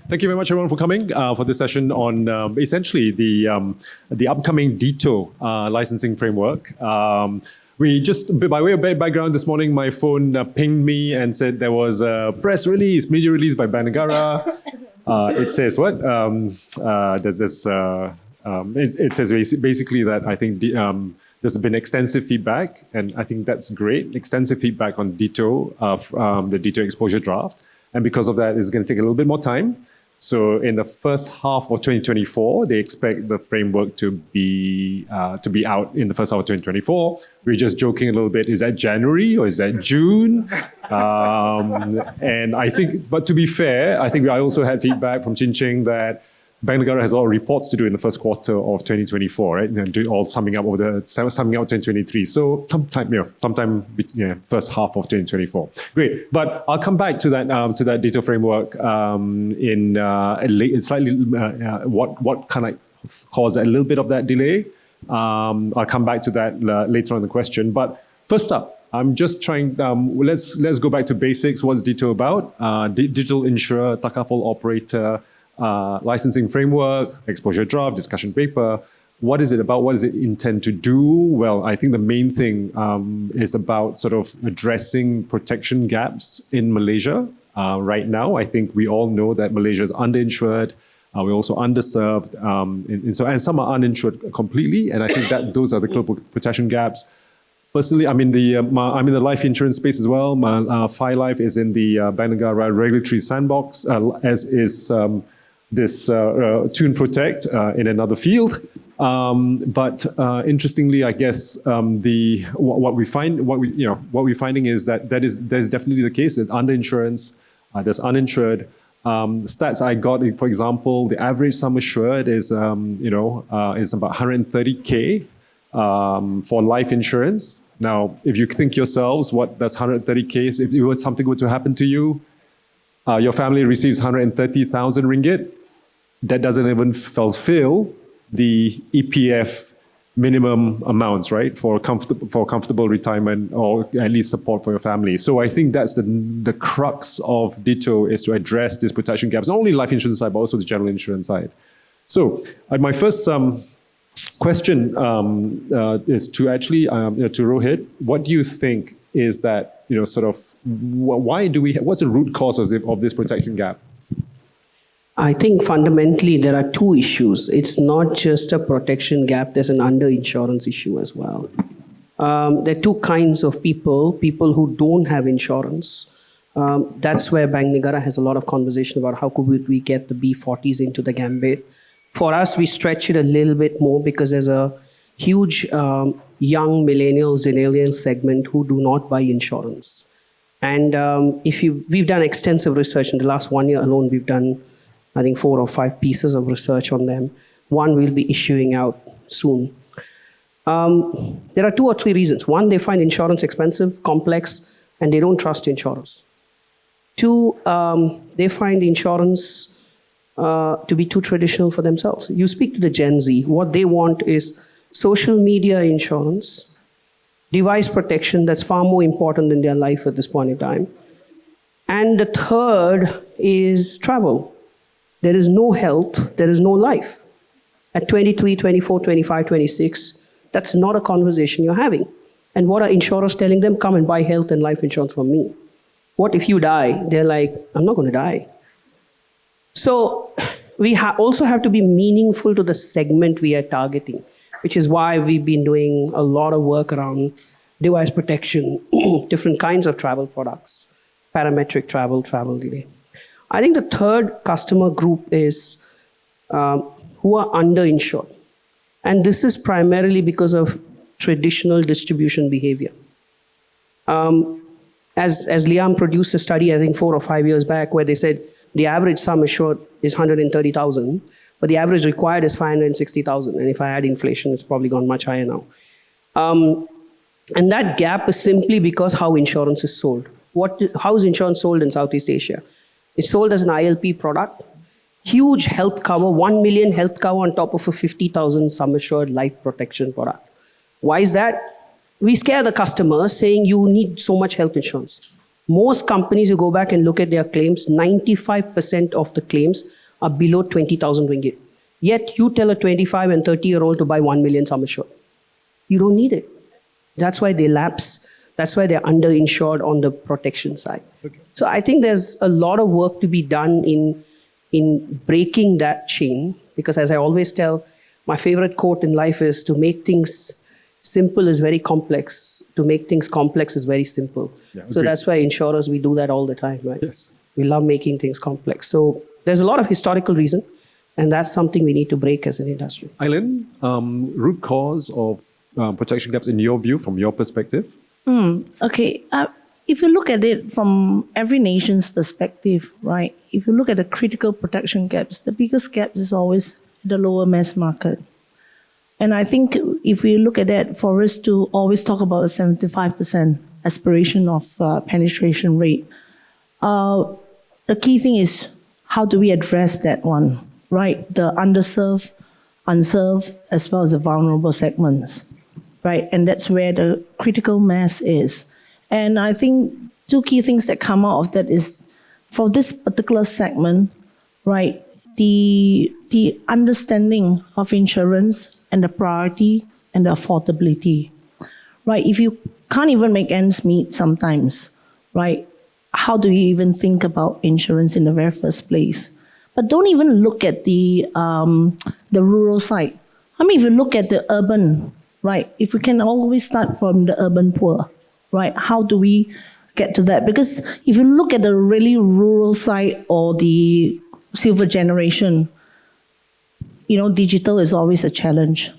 Thank you very much, everyone, for coming for this session on essentially the upcoming DITO licensing framework. We just, by way of background, this morning my phone pinged me and said there was a press release, media release by Negara. It says what? There's this. It says basically that I think there's been extensive feedback, and I think that's great. Extensive feedback on DITO, the DITO exposure draft. And because of that, it's going to take a little bit more time. So in the first half of 2024, they expect the framework to be out in the first half of 2024. We're just joking a little bit. Is that January or is that June? And I think, but to be fair, I think I also had feedback from Ching that Negara has all reports to do in the first quarter of 2024, right? And do all summing up 2023. So sometime first half of 2024. Great, but I'll come back to that detailed framework in slightly what kind of caused a little bit of that delay. I'll come back to that later on in the question. But first up, I'm just trying. Let's go back to basics. What's DITO about? Digital insurer, takaful operator. Licensing framework, exposure draft, discussion paper. What is it about? What does it intend to do? Well, I think the main thing is about sort of addressing protection gaps in Malaysia. Right now, I think we all know that Malaysia is underinsured. We're also underserved, and some are uninsured completely. And I think that those are the global protection gaps. Personally, I'm in the life insurance space as well. My Fi Life is in the Negara regulatory sandbox, as is this Tune Protect in another field. But interestingly, I guess what we're finding is that there's definitely the case that underinsurance, there's uninsured. Stats I got, for example, the average sum assured is about 130K for life insurance. Now, if you think yourselves, what does 130K? If something were to happen to you, your family receives 130,000 ringgit. That doesn't even fulfill the EPF minimum amounts, right, for comfortable retirement or at least support for your family. So I think that's the crux of DITO, is to address these protection gaps, not only life insurance side, but also the general insurance side. So my first question is to actually to Rohit. What do you think is that what's the root cause of this protection gap? I think fundamentally there are two issues. It's not just a protection gap, there's an underinsurance issue as well. There are two kinds of people who don't have insurance. That's where Negara has a lot of conversation about how could we get the B40s into the gambit. For us, we stretch it a little bit more because there's a huge young millennial segment who do not buy insurance. And we've done extensive research in the last 1 year alone. We've done, I think, 4 or 5 pieces of research on them. One we'll be issuing out soon. There are 2 or 3 reasons. One, they find insurance expensive, complex, and they don't trust insurers. 2, they find insurance to be too traditional for themselves. You speak to the Gen Z, what they want is social media insurance, device protection that's far more important in their life at this point in time. And the third is travel. There is no health, there is no life. At 23, 24, 25, 26, that's not a conversation you're having. And what are insurers telling them? Come and buy health and life insurance from me. What if you die? They're like, I'm not going to die. So we also have to be meaningful to the segment we are targeting, which is why we've been doing a lot of work around device protection, different kinds of travel products, parametric travel delay. I think the third customer group is who are underinsured. And this is primarily because of traditional distribution behavior. As Liam produced a study, I think 4 or 5 years back, where they said the average sum assured is 130,000, but the average required is 560,000. And if I add inflation, it's probably gone much higher now. And that gap is simply because how insurance is sold. How is insurance sold in Southeast Asia? It's sold as an ILP product, huge health cover, 1 million health cover on top of a 50,000 sum assured life protection product. Why is that? We scare the customer saying you need so much health insurance. Most companies, you go back and look at their claims, 95% of the claims are below 20,000 ringgit. Yet you tell a 25 and 30-year-old to buy 1 million sum assured. You don't need it. That's why they lapse. That's why they're underinsured on the protection side. Okay. So I think there's a lot of work to be done in breaking that chain, because as I always tell, my favorite quote in life is, to make things simple is very complex. To make things complex is very simple. Yeah, so that's why insurers, we do that all the time, right? Yes. We love making things complex. So there's a lot of historical reason, and that's something we need to break as an industry. Eileen, root cause of protection gaps in your view, from your perspective? Okay. If you look at it from every nation's perspective, right? If you look at the critical protection gaps, the biggest gap is always the lower mass market. And I think if we look at that, for us to always talk about a 75% aspiration of penetration rate, the key thing is, how do we address that one, right? The underserved, unserved, as well as the vulnerable segments, right? And that's where the critical mass is. And I think two key things that come out of that is, for this particular segment, right, the understanding of insurance and the priority and the affordability, right? If you can't even make ends meet sometimes, right, how do you even think about insurance in the very first place? But don't even look at the rural side. I mean, if you look at the urban, right, if we can always start from the urban poor, right, how do we get to that? Because if you look at the really rural side or the silver generation, digital is always a challenge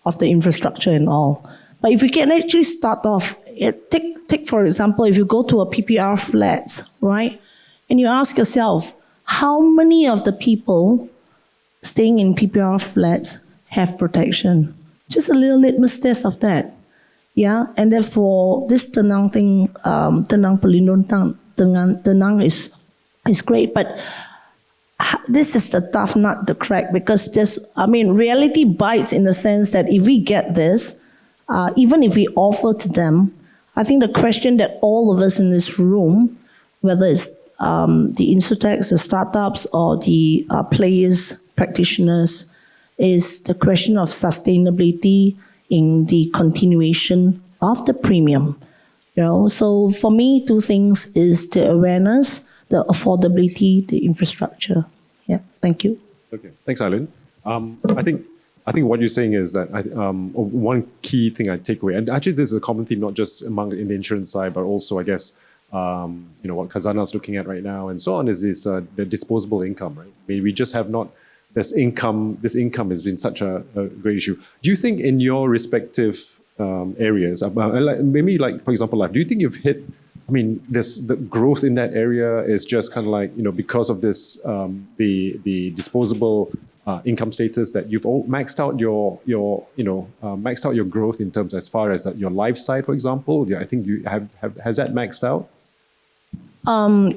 of the infrastructure and all. But if we can actually start off, take for example, if you go to a PPR flat, right, and you ask yourself, how many of the people staying in PPR flats have protection? Just a little litmus test of that. Yeah, and therefore this tenang thing, tenang pelindung tenang is great, but this is the tough nut to crack, because reality bites in the sense that if we get this, even if we offer to them, I think the question that all of us in this room, whether it's the insurtechs, the startups, or the players, practitioners, is the question of sustainability in the continuation of the premium. So for me, two things is the awareness, the affordability, the infrastructure. Yeah, thank you. Okay, thanks, Eileen. I think what you're saying is that one key thing I take away, and actually this is a common theme, not just in the insurance side, but also I guess what Khazanah's looking at right now and so on, is this the disposable income, right? I mean, we just have not. This income has been such a great issue. Do you think in your respective areas, maybe like, for example, do you think you've hit, the growth in that area is just kind of like, because of this, the disposable income status, that you've all maxed out your growth in terms as far as your life side, for example? I think you has that maxed out?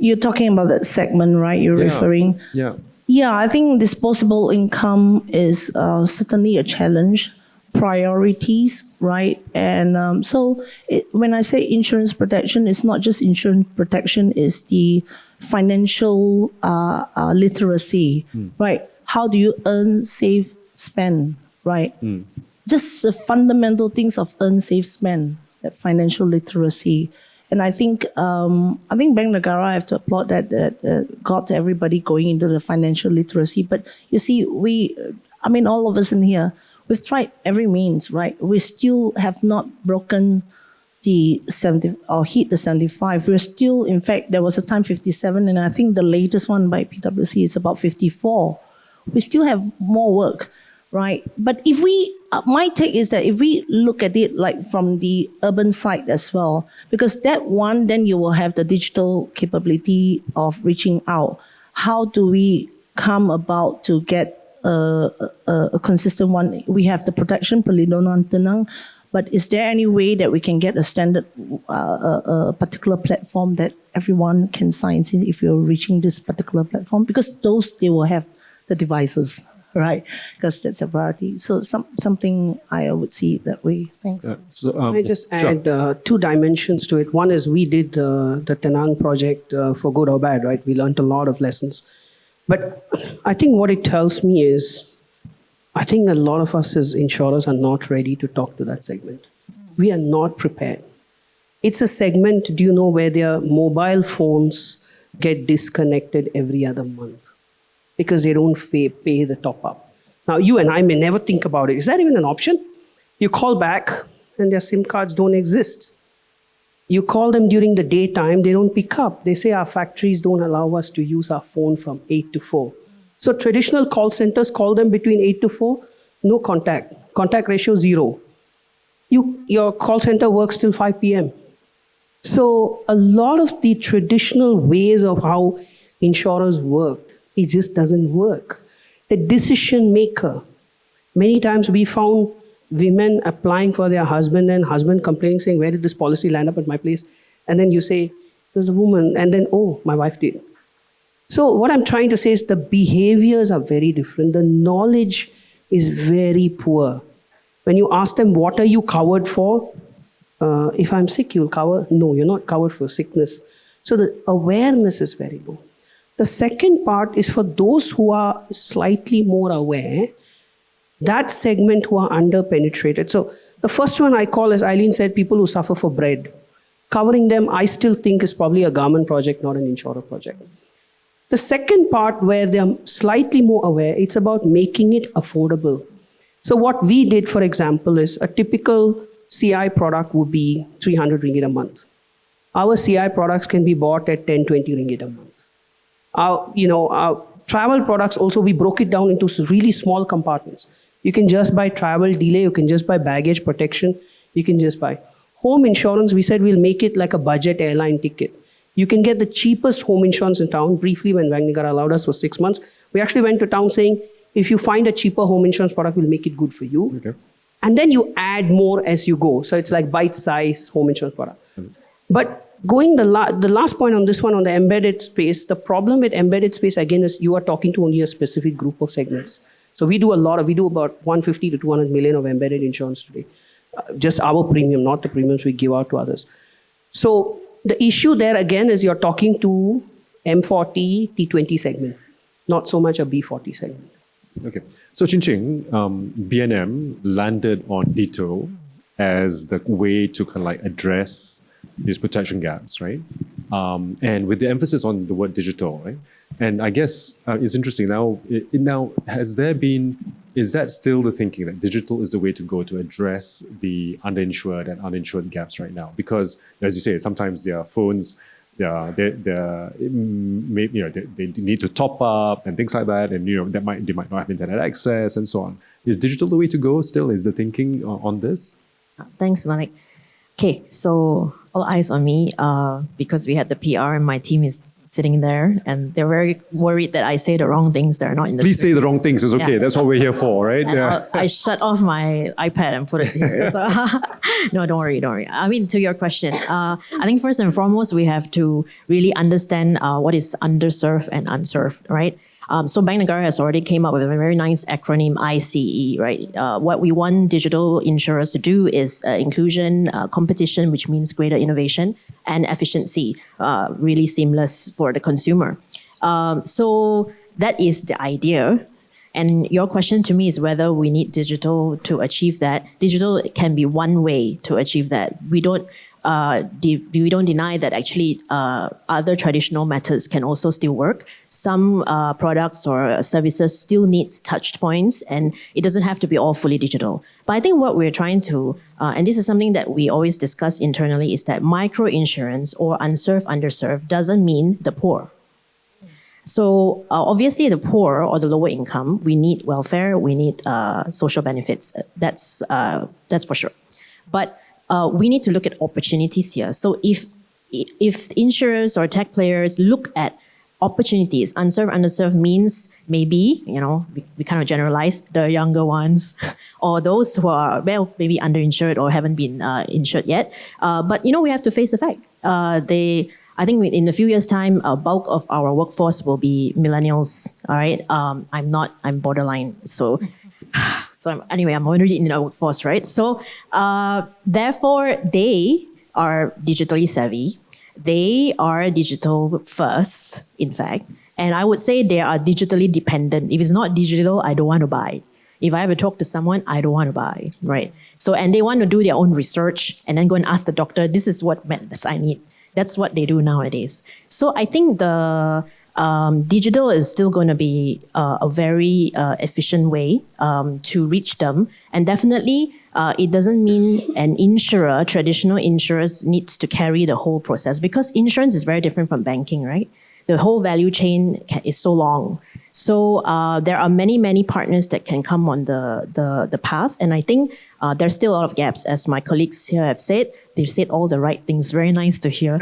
You're talking about that segment, right? You're referring? Yeah. Yeah, I think disposable income is certainly a challenge. Priorities, right? And when I say insurance protection, it's not just insurance protection, it's the financial literacy, right? How do you earn, save, spend, right? Just the fundamental things of earn, save, spend, that financial literacy. And I think Bank Negara, I have to applaud that got everybody going into the financial literacy. But you see, all of us in here, we've tried every means, right? We still have not broken the 70 or hit the 75. We're still, in fact, there was a time 57, and I think the latest one by PwC is about 54. We still have more work, right? But if my take is that if we look at it like from the urban side as well, because that one, then you will have the digital capability of reaching out. How do we come about to get a consistent one? We have the protection, pelindungan tenang, but is there any way that we can get a standard, a particular platform that everyone can sign in if you're reaching this particular platform? Because they will have the devices. right? Because that's a priority. So something I would see that way. Thanks. I just add two dimensions to it. One is we did the Tenang project for good or bad, right? We learned a lot of lessons. But I think what it tells me is, I think a lot of us as insurers are not ready to talk to that segment. We are not prepared. It's a segment, do you know, where their mobile phones get disconnected every other month because they don't pay the top up. Now, you and I may never think about it. Is that even an option? You call back and their SIM cards don't exist. You call them during the daytime, they don't pick up. They say our factories don't allow us to use our phone from 8 to 4. So traditional call centers call them between 8 to 4, no contact. Contact ratio 0. Your call center works till 5 p.m. So a lot of the traditional ways of how insurers work, it just doesn't work. The decision maker, many times we found women applying for their husband and husband complaining, saying, where did this policy land up at my place? And then you say, there's a woman, and then, oh, my wife did. So what I'm trying to say is the behaviors are very different. The knowledge is very poor. When you ask them, what are you covered for? If I'm sick, you'll cover. No, you're not covered for sickness. So the awareness is very low. The second part is for those who are slightly more aware, that segment who are under-penetrated. So the first one I call, as Eileen said, people who suffer for bread. Covering them, I still think, is probably a government project, not an insurer project. The second part, where they're slightly more aware, it's about making it affordable. So what we did, for example, is a typical CI product would be 300 ringgit a month. Our CI products can be bought at 10, 20 ringgit a month. Our travel products also, we broke it down into really small compartments. You can just buy travel delay, you can just buy baggage protection, you can just buy home insurance. We said we'll make it like a budget airline ticket. You can get the cheapest home insurance in town. Briefly, when Negara allowed us for 6 months, we actually went to town saying, if you find a cheaper home insurance product, we'll make it good for you. Okay. And then you add more as you go. So it's like bite-sized home insurance product. But going the last point on this one, on the embedded space, the problem with embedded space, again, is you are talking to only a specific group of segments. So we do about 150 to 200 million of embedded insurance today. Just our premium, not the premiums we give out to others. So the issue there, again, is you're talking to M40, T20 segment, not so much a B40 segment. Okay. So Ching, B&M landed on Ditto as the way to kind of like address these protection gaps, right? And with the emphasis on the word digital, right? And I guess it's interesting now, is that still the thinking that digital is the way to go to address the underinsured and uninsured gaps right now? Because as you say, sometimes their phones, they need to top up and things like that, and they might not have internet access and so on. Is digital the way to go still? Is the thinking on this? Thanks, Malek. Okay, so all eyes on me because we had the PR and my team is sitting there and they're very worried that I say the wrong things that are not in the Please say the wrong things. It's okay. Yeah. That's what we're here for, right? And I shut off my iPad and put it here. So no, don't worry. I mean, to your question, I think first and foremost, we have to really understand what is underserved and unserved, right? So Bank Negara has already came up with a very nice acronym, ICE, right? What we want digital insurers to do is inclusion, competition, which means greater innovation, and efficiency, really seamless for the consumer. So that is the idea. And your question to me is whether we need digital to achieve that. Digital can be one way to achieve that. We don't deny that actually other traditional methods can also still work. Some products or services still needs touch points, and it doesn't have to be all fully digital. But I think what we're trying to, and this is something that we always discuss internally, is that micro-insurance or unserved, underserved doesn't mean the poor. So obviously the poor or the lower income, we need welfare, we need social benefits. That's for sure. But we need to look at opportunities here. So if insurers or tech players look at opportunities, unserved, underserved means maybe, we kind of generalize the younger ones or those who are, maybe underinsured or haven't been insured yet. But, we have to face the fact. I think in a few years' time, a bulk of our workforce will be millennials. All right. I'm borderline. So anyway, I'm already in the workforce, right? So therefore, they are digitally savvy. They are digital first, in fact. And I would say they are digitally dependent. If it's not digital, I don't want to buy. If I ever talk to someone, I don't want to buy, right? So, and they want to do their own research and then go and ask the doctor, this is what medicines I need. That's what they do nowadays. So I think the digital is still going to be a very efficient way to reach them. And definitely, it doesn't mean an insurer, traditional insurers, needs to carry the whole process, because insurance is very different from banking, right? The whole value chain is so long. So there are many, many partners that can come on the path. And I think there's still a lot of gaps, as my colleagues here have said. They've said all the right things. Very nice to hear.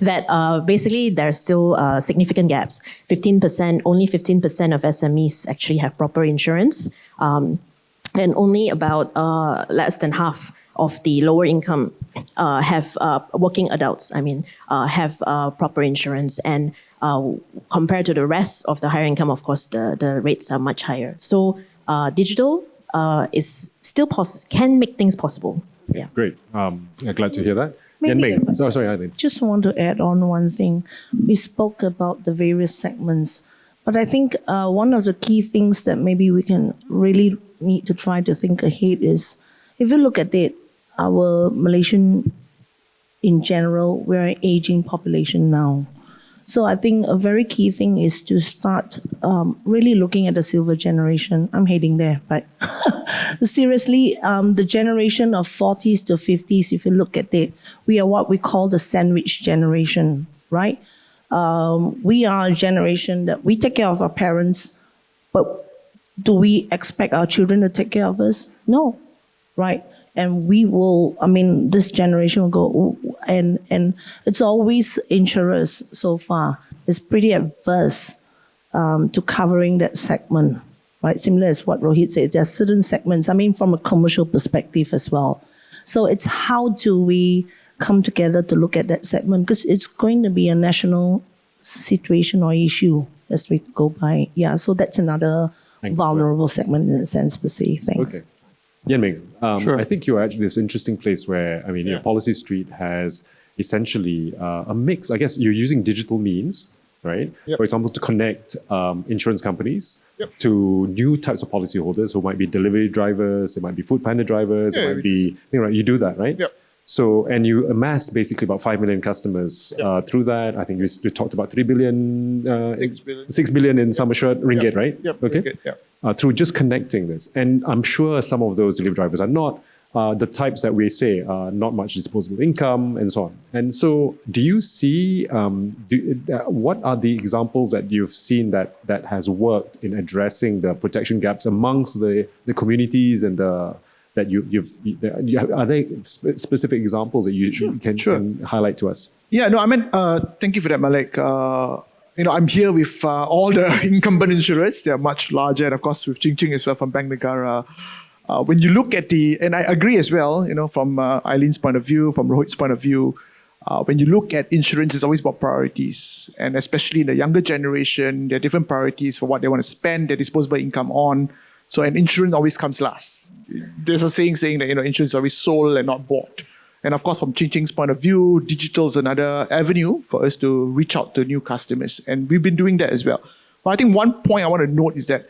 That basically there's still significant gaps. Only 15% of SMEs actually have proper insurance. And only about less than half of the lower income have working adults, have proper insurance. And compared to the rest of the higher income, of course, the rates are much higher. So digital is still can make things possible. Yeah. Great. Glad to hear that. Maybe Ming. Sorry, Eileen. Just want to add on one thing. We spoke about the various segments, but I think one of the key things that maybe we can really need to try to think ahead is, if you look at it, our Malaysian in general, we're an aging population now. So I think a very key thing is to start really looking at the silver generation. I'm heading there, but seriously, the generation of 40s to 50s, if you look at it, we are what we call the sandwich generation, right? We are a generation that we take care of our parents, but do we expect our children to take care of us? No, right? And we will, this generation will go, and it's always insurers so far. It's pretty adverse to covering that segment, right? Similar as what Rohit said, there are certain segments, from a commercial perspective as well. So it's how do we come together to look at that segment, because it's going to be a national situation or issue as we go by. Yeah, so that's another vulnerable segment in a sense per se. Thanks. Okay. Ming, Sure. I think you're at this interesting place where, PolicyStreet has essentially a mix. I guess you're using digital means, right? Yep. For example, to connect insurance companies Yep. to new types of policyholders who might be delivery drivers, they might be food panda drivers, Yeah, it might be, right? You do that, right? Yep. So, and you amass basically about 5 million customers through that. I think we talked about 3 billion, 6 billion. 6 billion in sum assured ringgit, right? Yep. Okay. Ringgit, yep. Through just connecting this. And I'm sure some of those delivery drivers are not the types that we say not much disposable income and so on. And so do you see, what are the examples that you've seen that has worked in addressing the protection gaps amongst the communities and are there specific examples that you can highlight to us? Yeah, no, thank you for that, Malek. I'm here with all the incumbent insurers. They are much larger, and of course with Ching as well from Bank Negara. When you look at and I agree as well, from Eileen's point of view, from Rohit's point of view, when you look at insurance, it's always about priorities. And especially in the younger generation, there are different priorities for what they want to spend their disposable income on. So, and insurance always comes last. There's a saying that, insurance is always sold and not bought. And of course, from Ching's point of view, digital is another avenue for us to reach out to new customers. And we've been doing that as well. But I think one point I want to note is that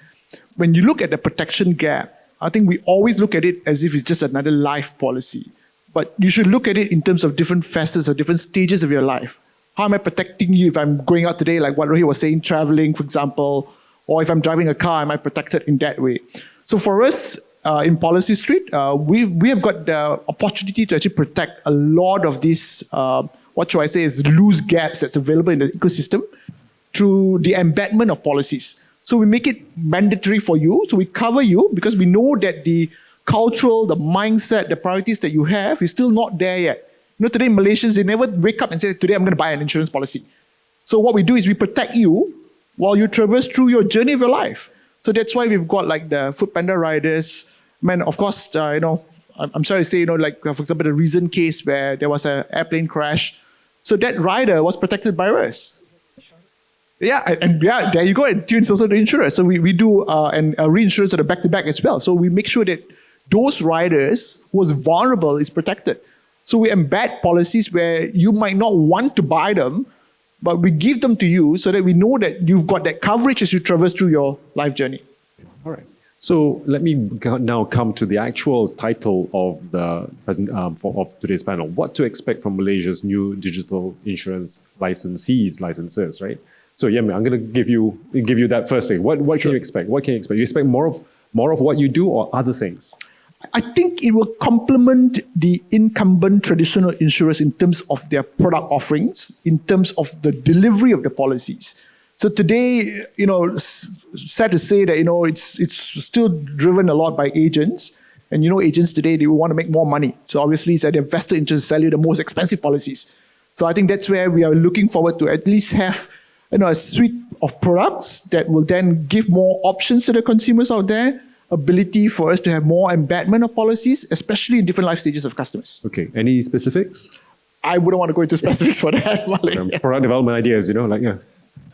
when you look at the protection gap, I think we always look at it as if it's just another life policy. But you should look at it in terms of different facets or different stages of your life. How am I protecting you if I'm going out today, like what Rohit was saying, traveling, for example, or if I'm driving a car, am I protected in that way? So for us, in PolicyStreet, we have got the opportunity to actually protect a lot of these, is loose gaps that's available in the ecosystem through the embedment of policies. So we make it mandatory for you. So we cover you because we know that the cultural, the mindset, the priorities that you have is still not there yet. Today Malaysians, they never wake up and say, today I'm going to buy an insurance policy. So what we do is we protect you while you traverse through your journey of your life. So that's why we've got like the food panda riders. Of course, I'm sorry to say, for example, the recent case where there was an airplane crash, So that rider was protected by us. Yeah, and there you go. And Tune's also the insurer. So we do a reinsurance at a back-to-back as well. So we make sure that those riders who was vulnerable is protected. So we embed policies where you might not want to buy them, but we give them to you so that we know that you've got that coverage as you traverse through your life journey. All right. So let me now come to the actual title of the present of today's panel. What to expect from Malaysia's new digital insurance licenses, right? So yeah, I'm going to give you that first thing. What can you expect? What can you expect? You expect more of what you do or other things? I think it will complement the incumbent traditional insurers in terms of their product offerings, in terms of the delivery of the policies. So today, sad to say that, it's still driven a lot by agents. And agents today, they want to make more money. So obviously, it's at their vested interest to sell you the most expensive policies. So I think that's where we are looking forward to at least have a suite of products that will then give more options to the consumers out there, ability for us to have more embedment of policies, especially in different life stages of customers. Okay. Any specifics? I wouldn't want to go into specifics for that, Malek. Product development ideas, yeah.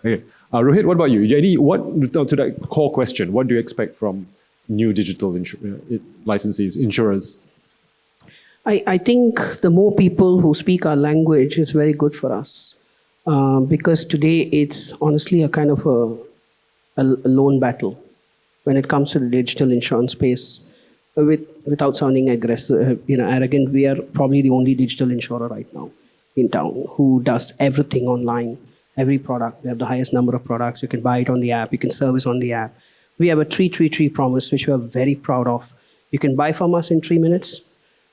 Okay. Rohit, what about you? To that core question, what do you expect from new digital licensees, insurers? I think the more people who speak our language is very good for us. Because today it's honestly a kind of a lone battle when it comes to the digital insurance space. Without sounding aggressive, arrogant, we are probably the only digital insurer right now in town who does everything online. Every product, we have the highest number of products. You can buy it on the app. You can service on the app. We have a 3-3-3 promise, which we are very proud of. You can buy from us in 3 minutes.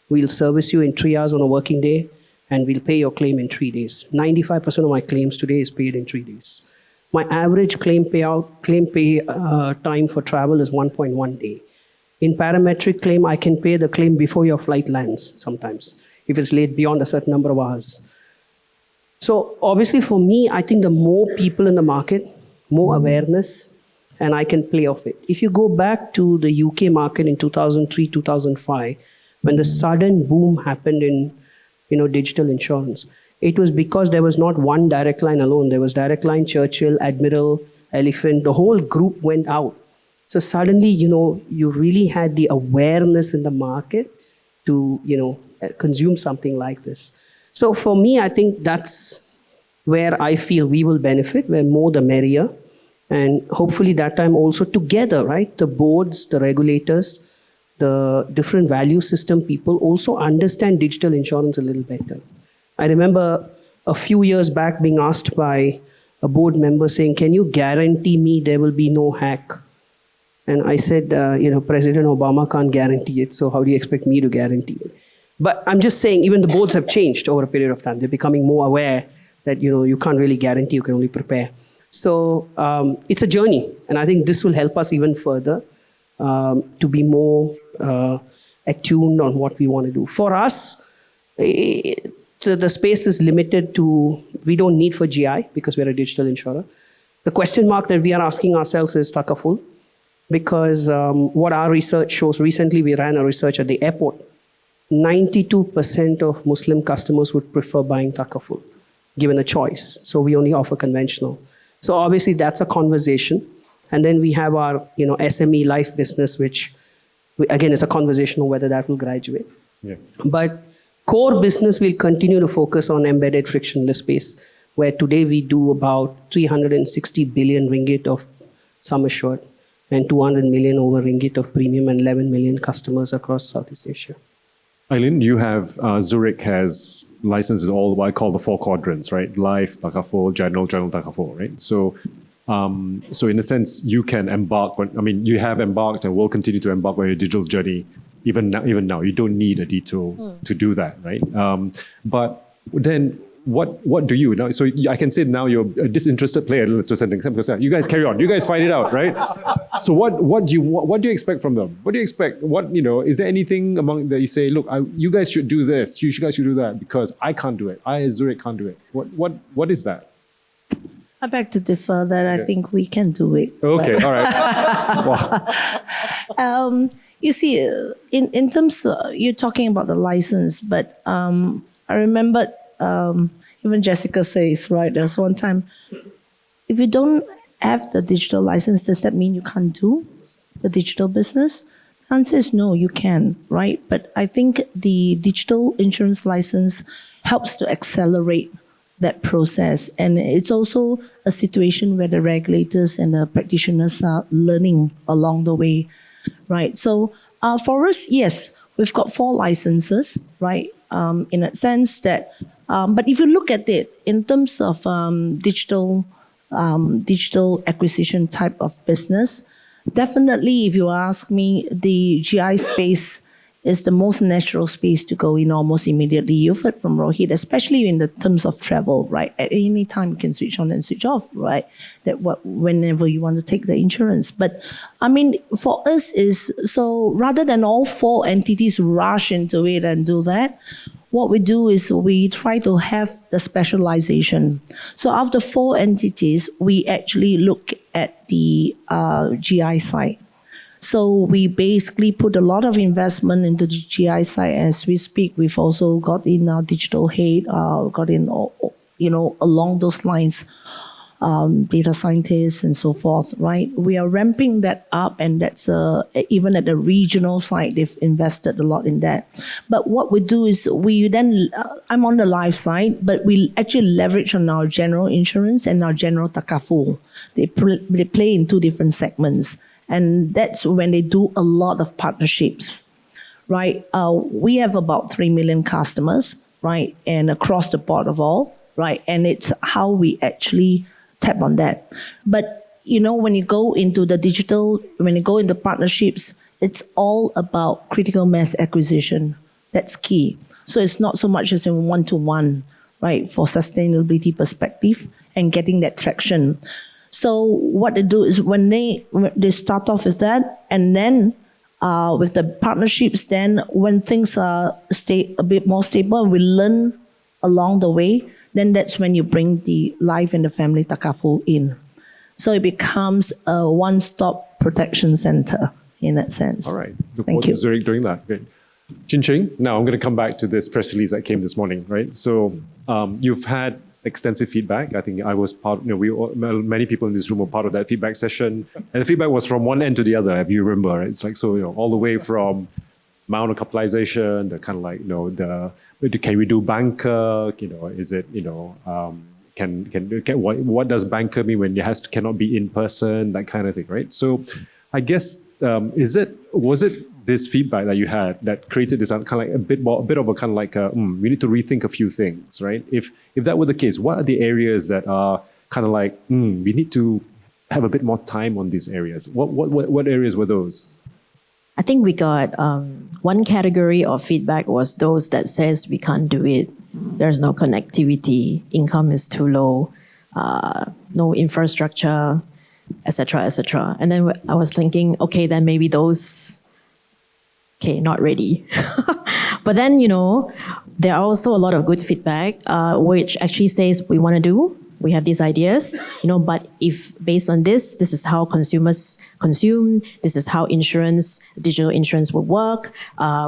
We'll service you in 3 hours on a working day, and we'll pay your claim in 3 days. 95% of my claims today is paid in 3 days. My average claim pay time for travel is 1.1 day. In parametric claim, I can pay the claim before your flight lands sometimes, if it's late beyond a certain number of hours. So obviously for me, I think the more people in the market, more awareness, and I can play off it. If you go back to the UK market in 2003, 2005, when the sudden boom happened in digital insurance, it was because there was not one direct line alone. There was direct line, Churchill, Admiral, Elephant, the whole group went out. So suddenly, you really had the awareness in the market to, consume something like this. So for me, I think that's where I feel we will benefit, where more the merrier. And hopefully that time also together, right? The boards, the regulators, the different value system people also understand digital insurance a little better. I remember a few years back being asked by a board member saying, can you guarantee me there will be no hack? And I said, President Obama can't guarantee it, so how do you expect me to guarantee it? But I'm just saying, even the boards have changed over a period of time. They're becoming more aware that, you can't really guarantee, you can only prepare. So it's a journey. And I think this will help us even further to be more attuned on what we want to do. For us, the space is limited to, we don't need for GI because we're a digital insurer. The question mark that we are asking ourselves is takaful, because what our research shows, recently we ran a research at the airport, 92% of Muslim customers would prefer buying takaful, given a choice. So we only offer conventional. So obviously that's a conversation. And then we have our SME life business, which again is a conversation on whether that will graduate. Yeah. But core business will continue to focus on embedded frictionless space, where today we do about 360 billion ringgit of sum assured and 200 million over ringgit of premium and 11 million customers across Southeast Asia. Eileen, you have, Zurich has licenses all what I call the 4 quadrants, right? Life, takaful, general takaful, right? So in a sense, you can embark on, you have embarked and will continue to embark on your digital journey even now. You don't need a detour to do that, right? But then what do you now? So I can say now you're a disinterested player to a certain extent because you guys carry on, you guys fight it out, right? So what do you expect from them? What do you expect? Is there anything among that you say, look, you guys should do this, you guys should do that because I can't do it. I as Zurich can't do it. What is that? I beg to differ that I think we can do it. Okay, all right. Wow. You see, in terms, you're talking about the license, but I remembered, even Jessica says, right, there's one time, if you don't have the digital license, does that mean you can't do the digital business? The answer is no, you can, right? But I think the digital insurance license helps to accelerate that process. And it's also a situation where the regulators and the practitioners are learning along the way, right? So for us, yes, we've got 4 licenses, right? In a sense that, but if you look at it in terms of digital acquisition type of business, definitely, if you ask me, the GI space is the most natural space to go in almost immediately. You've heard from Rohit, especially in the terms of travel, right? At any time you can switch on and switch off, right? Whenever you want to take the insurance. But I mean, for us is, so rather than all 4 entities rush into it and do that, what we do is we try to have the specialization. So after 4 entities, we actually look at the GI side. So we basically put a lot of investment into the GI side as we speak. We've also got in our digital head, got in, along those lines, data scientists and so forth, right? We are ramping that up, and that's even at the regional side, they've invested a lot in that. But what we do is we then, I'm on the life side, but we actually leverage on our general insurance and our general takafu. They play in 2 different segments. And that's when they do a lot of partnerships, right? We have about 3 million customers, right? And across the board of all, right? And it's how we actually tap on that. But, when you go into the digital, when you go into partnerships, it's all about critical mass acquisition. That's key. So it's not so much as in one-to-one, right? For sustainability perspective and getting that traction. So what they do is when they start off with that, and then with the partnerships, then when things are a bit more stable and we learn along the way, then that's when you bring the life and the family takafu in. So it becomes a one-stop protection center in that sense. All right. Look Thank forward you. to Zurich doing that. Great. Ching, now I'm going to come back to this press release that came this morning, right? So you've had extensive feedback. I think I was part, many people in this room were part of that feedback session. And the feedback was from one end to the other, if you remember. Right? It's like, so, all the way from amount of capitalization, the kind of like, can we do banker? Is it, what does banker mean when it cannot be in person, that kind of thing, right? So I guess, was it this feedback that you had that created this kind of like a bit of a kind of like we need to rethink a few things, right? If that were the case, what are the areas that are kind of like we need to have a bit more time on these areas? What areas were those? I think we got one category of feedback was those that says we can't do it. There's no connectivity, income is too low, no infrastructure, etc., etc. And then I was thinking, okay, then maybe those. Okay, not ready. But then, there are also a lot of good feedback, which actually says we want to do, we have these ideas, but if based on this is how consumers consume, this is how digital insurance will work,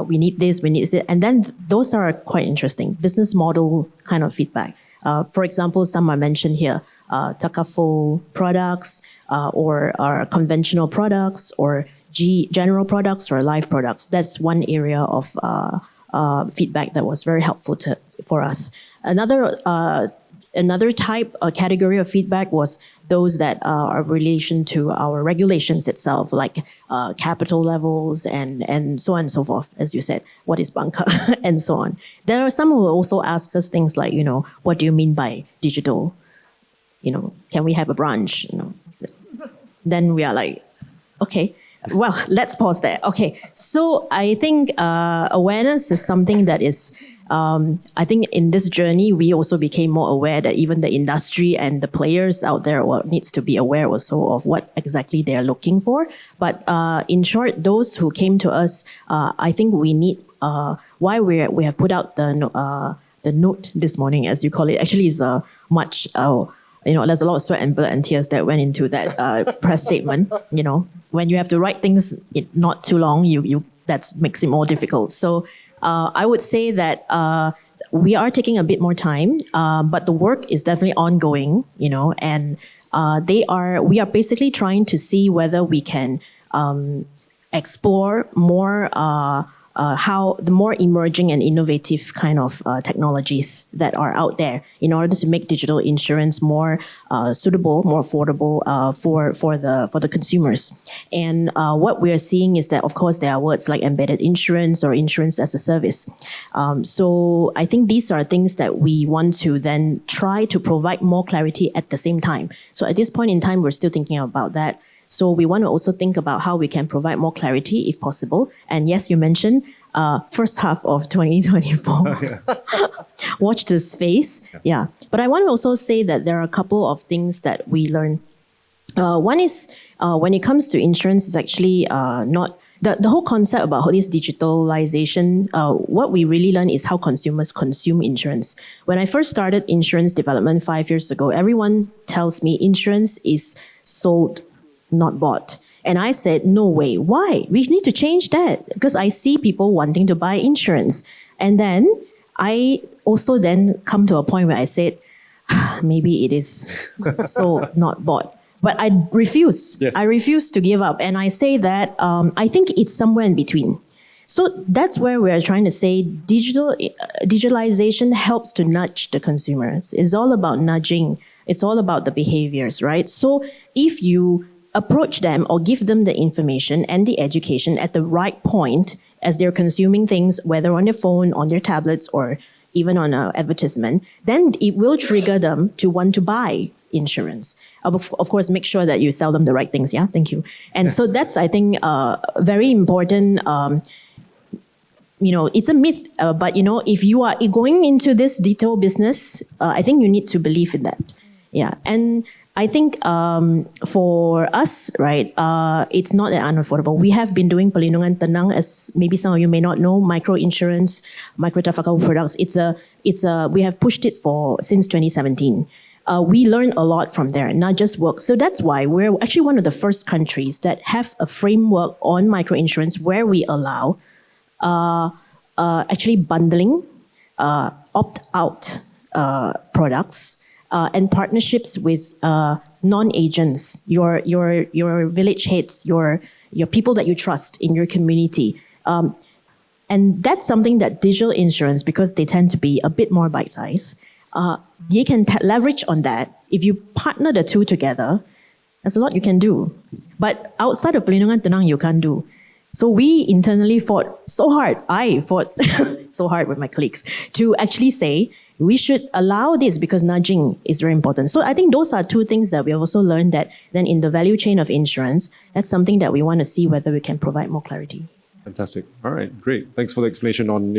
we need this, we need this. And then those are quite interesting, business model kind of feedback. For example, some are mentioned here, takafu products, or conventional products, or general products or life products. That's one area of feedback that was very helpful for us. Another type, category of feedback was those that are in relation to our regulations itself, like capital levels and so on and so forth. As you said, what is banker and so on. There are some who will also ask us things like, what do you mean by digital? Can we have a branch? Then we are like, okay. Well, let's pause there. Okay, so I think awareness is something that is, I think in this journey, we also became more aware that even the industry and the players out there needs to be aware also of what exactly they're looking for. But in short, those who came to us, I think we need, why we have put out the note this morning, as you call it, actually is much, there's a lot of sweat and blood and tears that went into that press statement, when you have to write things not too long, that makes it more difficult. So I would say that we are taking a bit more time, but the work is definitely ongoing, and we are basically trying to see whether we can explore more how the more emerging and innovative kind of technologies that are out there in order to make digital insurance more suitable, more affordable for the consumers. And what we are seeing is that, of course, there are words like embedded insurance or insurance as a service. So I think these are things that we want to then try to provide more clarity at the same time. So at this point in time, we're still thinking about that. So we want to also think about how we can provide more clarity if possible. And yes, you mentioned first half of 2024. Watch this space. Yeah. But I want to also say that there are a couple of things that we learn. One is when it comes to insurance, is actually not the whole concept about this digitalization. What we really learn is how consumers consume insurance. When I first started insurance development 5 years ago, everyone tells me insurance is sold, not bought. And I said, no way. Why? We need to change that because I see people wanting to buy insurance. And then I also then come to a point where I said, maybe it is sold, not bought. But I refuse. Yes. I refuse to give up. And I say that I think it's somewhere in between. So that's where we're trying to say digitalization helps to nudge the consumers. It's all about nudging. It's all about the behaviors, right? So if you approach them or give them the information and the education at the right point as they're consuming things, whether on their phone, on their tablets, or even on an advertisement, then it will trigger them to want to buy insurance. Of course, make sure that you sell them the right things. Yeah, thank you. And so that's, I think, very important. It's a myth, but if you are going into this detail business, I think you need to believe in that. Yeah, and I think for us, right, it's not that unaffordable. We have been doing Pelindungan Tenang, as maybe some of you may not know, micro insurance, micro tafakal products. We have pushed it since 2017. We learned a lot from there, not just work. So that's why we're actually one of the first countries that have a framework on micro insurance where we allow actually bundling, opt-out products, and partnerships with non-agents, your village heads, your people that you trust in your community. And that's something that digital insurance, because they tend to be a bit more bite-sized, you can leverage on that. If you partner the two together, there's a lot you can do. But outside of Pelindungan Tenang, you can't do. So we internally fought so hard. I fought so hard with my colleagues to actually say, we should allow this because nudging is very important. So I think those are two things that we have also learned, that then in the value chain of insurance, that's something that we want to see whether we can provide more clarity. Fantastic. All right, great. Thanks for the explanation on,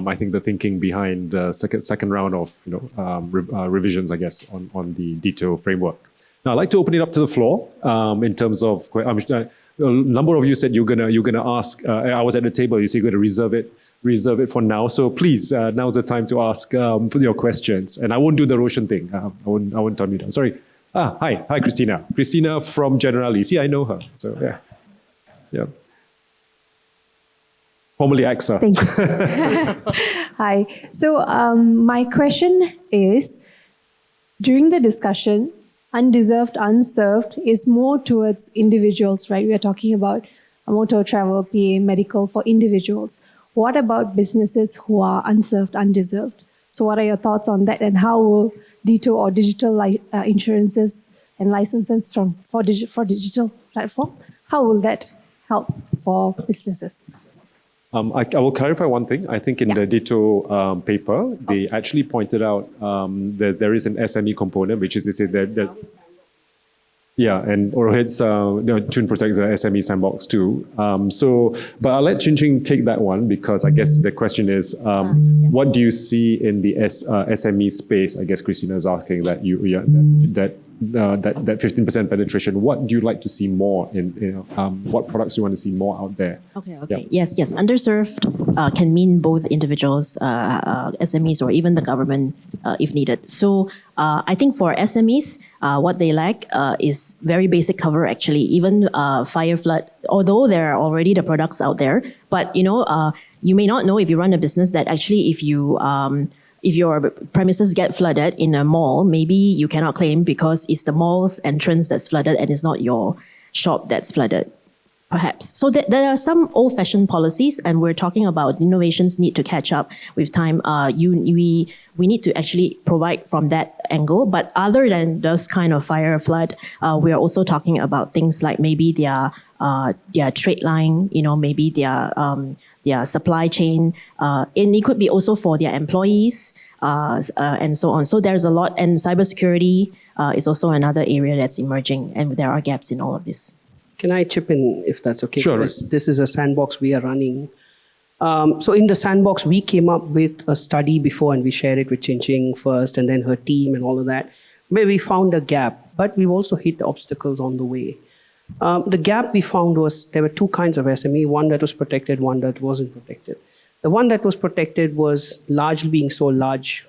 I think the thinking behind the second round of, revisions, I guess, on the detail framework. Now, I'd like to open it up to the floor in terms of, a number of you said you're gonna ask. I was at the table. You said you're going to reserve it for now. So please, now's the time to ask for your questions. And I won't do the Roshan thing. I won't turn you down. Sorry. Hi, Christina. Christina from Generali. See, I know her. So yeah. Formerly AXA. Thank you. Hi. So my question is, during the discussion, undeserved, unserved is more towards individuals, right? We are talking about motor, travel, PA, medical for individuals. What about businesses who are unserved, undeserved? So what are your thoughts on that, and how will DITO or digital insurances and licenses for digital platform, how will that help for businesses? I will clarify one thing. I think in the DITO paper, they actually pointed out that there is an SME component, which is to say that and Rohit's Tune Protect is an SME sandbox too. But I'll let Ching take that one, because I guess the question is, what do you see in the SME space? I guess Christina is asking that that 15% penetration. What do you like to see more in what products do you want to see more out there? Okay. Yeah. Yes. Underserved can mean both individuals, SMEs, or even the government if needed. So I think for SMEs, what they lack is very basic cover, actually. Even fire, flood, although there are already the products out there, but you may not know if you run a business that actually if you if your premises get flooded in a mall, maybe you cannot claim because it's the mall's entrance that's flooded and it's not your shop that's flooded. Perhaps. So there are some old-fashioned policies, and we're talking about innovations need to catch up with time. We need to actually provide from that angle. But other than those kind of fire flood, we are also talking about things like maybe their trade line, maybe their supply chain, and it could be also for their employees, and so on. So there's a lot, and cybersecurity is also another area that's emerging, and there are gaps in all of this. Can I chip in if that's okay? Sure. This is a sandbox we are running. So in the sandbox, we came up with a study before and we shared it with Ching first and then her team and all of that, where we found a gap, but we've also hit obstacles on the way. The gap we found was there were two kinds of SME, one that was protected, one that wasn't protected. The one that was protected was largely being so large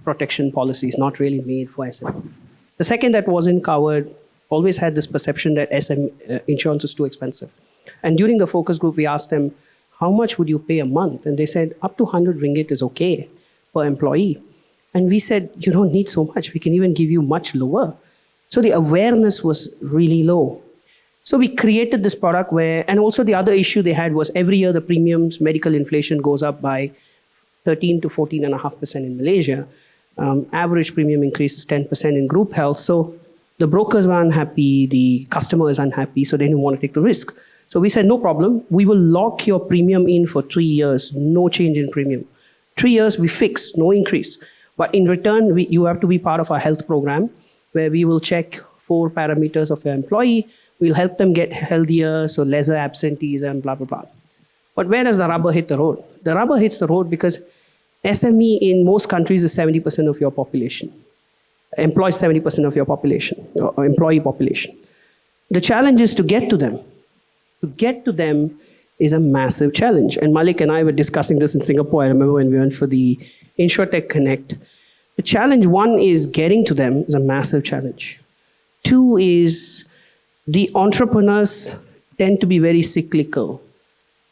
protection policies, not really made for SME. The second that wasn't covered always had this perception that insurance is too expensive. And during the focus group, we asked them, how much would you pay a month? And they said, up to 100 ringgit is okay per employee. And we said, you don't need so much. We can even give you much lower. So the awareness was really low. So we created this product where, and also the other issue they had was every year the premiums, medical inflation goes up by 13 to 14.5% in Malaysia. Average premium increase is 10% in group health. So the brokers were unhappy, the customer is unhappy, so they didn't want to take the risk. So we said, no problem. We will lock your premium in for 3 years, no change in premium. 3 years, we fix, no increase. But in return, you have to be part of our health program, where we will check 4 parameters of your employee. We'll help them get healthier, so lesser absenteeism, blah, blah, blah. But where does the rubber hit the road? The rubber hits the road because SME in most countries is 70% of your population. Employs 70% of your population, or employee population. The challenge is to get to them. To get to them is a massive challenge. And Malek and I were discussing this in Singapore. I remember when we went for the InsurTech Connect. The challenge, one, is getting to them is a massive challenge. 2 is the entrepreneurs tend to be very cyclical.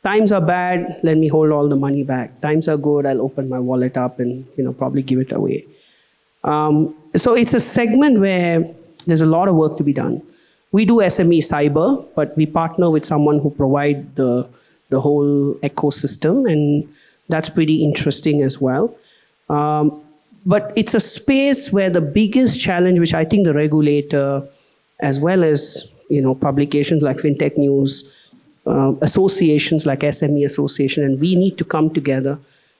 Times are bad, let me hold all the money back. Times are good, I'll open my wallet up and probably give it away. So it's a segment where there's a lot of work to be done. We do SME cyber, but we partner with someone who provide the whole ecosystem, and that's pretty interesting as well. But it's a space where the biggest challenge, which I think the regulator, as well as publications like Fintech News, associations like SME Association, and we need to come together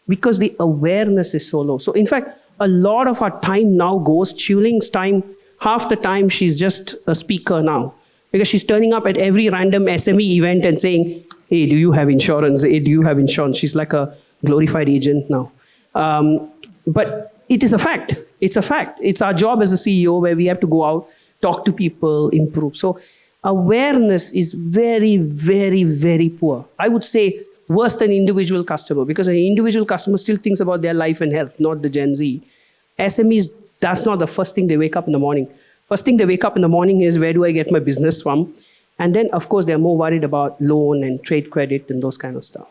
because the awareness is so low. So in fact, a lot of our time now goes, Chuling's time, half the time she's just a speaker now. Because she's turning up at every random SME event and saying, hey, do you have insurance? Hey, do you have insurance? She's like a glorified agent now. But it is a fact. It's a fact. It's our job as a CEO where we have to go out, talk to people, improve. So awareness is very, very, very poor. I would say worse than individual customer, because an individual customer still thinks about their life and health, not the Gen Z. SMEs, that's not the first thing they wake up in the morning. First thing they wake up in the morning is, where do I get my business from? And then, of course, they're more worried about loan and trade credit and those kind of stuff.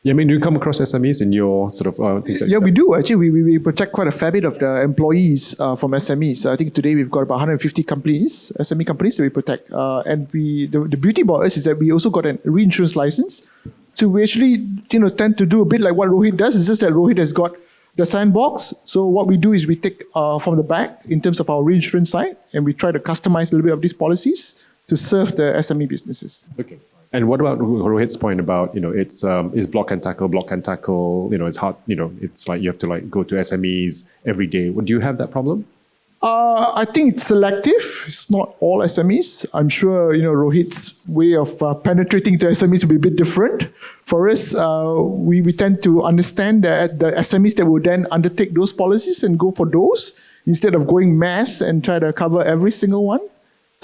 Yeah, I mean, do you come across SMEs in your sort of things like Yeah, that? we do. Actually, we protect quite a fair bit of the employees from SMEs. I think today we've got about 150 companies, SME companies that we protect. And the beauty about us is that we also got a reinsurance license. So we actually tend to do a bit like what Rohit does. It's just that Rohit has got the sandbox. So what we do is we take from the back in terms of our reinsurance side, and we try to customize a little bit of these policies to serve the SME businesses. Okay. And what about Rohit's point about, it's block and tackle, it's hard, it's like you have to go to SMEs every day. Do you have that problem? I think it's selective. It's not all SMEs. I'm sure, Rohit's way of penetrating to SMEs will be a bit different. For us, we tend to understand that the SMEs that will then undertake those policies and go for those instead of going mass and try to cover every single one.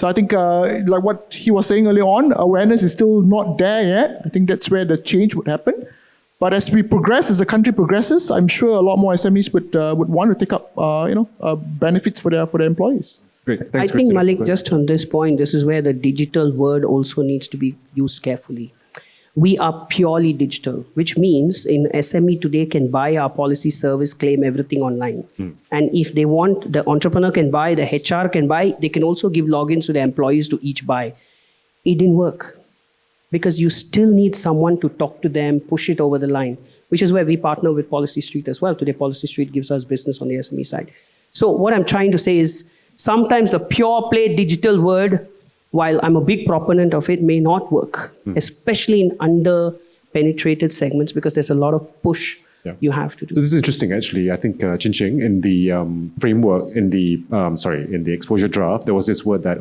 So I think, like what he was saying earlier on, awareness is still not there yet. I think that's where the change would happen. But as we progress, as the country progresses, I'm sure a lot more SMEs would want to take up, benefits for their employees. Great, thanks, I think, Christina. Malek, just on this point, this is where the digital word also needs to be used carefully. we are purely digital, which means in SME today can buy our policy service, claim everything online. And if they want, the entrepreneur can buy, the HR can buy, they can also give logins to the employees to each buy. It didn't work because you still need someone to talk to them, push it over the line, which is where we partner with PolicyStreet as well. Today, PolicyStreet gives us business on the SME side. So what I'm trying to say is sometimes the pure play digital word, while I'm a big proponent of it, may not work, especially in under-penetrated segments because there's a lot of push you have to do. So this is interesting, actually. I think Ching, in the framework, in the exposure draft, there was this word that,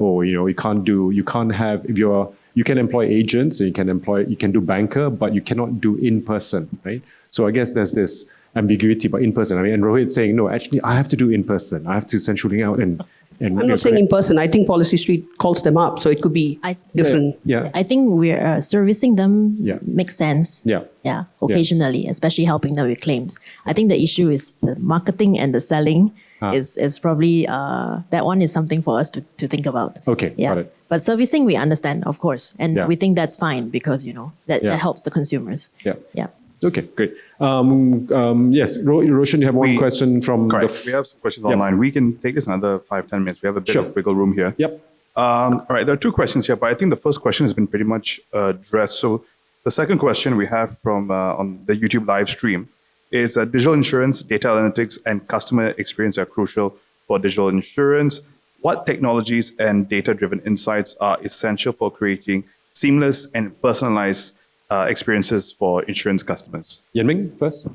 you can employ agents, so you can do banker, but you cannot do in person, right? So I guess there's this ambiguity, but in person. I mean, and Rohit saying, no, actually, I have to do in person. I have to send shooting out and I'm not saying in person. I think PolicyStreet calls them up, so it could be different. Yeah. I think we're servicing them makes sense. Yeah. Occasionally, especially helping them with claims. I think the issue is the marketing and the selling is probably, that one is something for us to think about. Okay, got it. But servicing, we understand, of course. And we think that's fine because, that helps the consumers. Yeah. Okay, great. Yes, Roshan, you have one question from Correct. We have some questions online. We can take this another 5-10 minutes. We have a bit of wiggle room here. Yep. All right, there are two questions here, but I think the first question has been pretty much addressed. So the second question we have from on the YouTube live stream is digital insurance, data analytics, and customer experience are crucial for digital insurance. What technologies and data-driven insights are essential for creating seamless and personalized experiences for insurance customers? Ming first.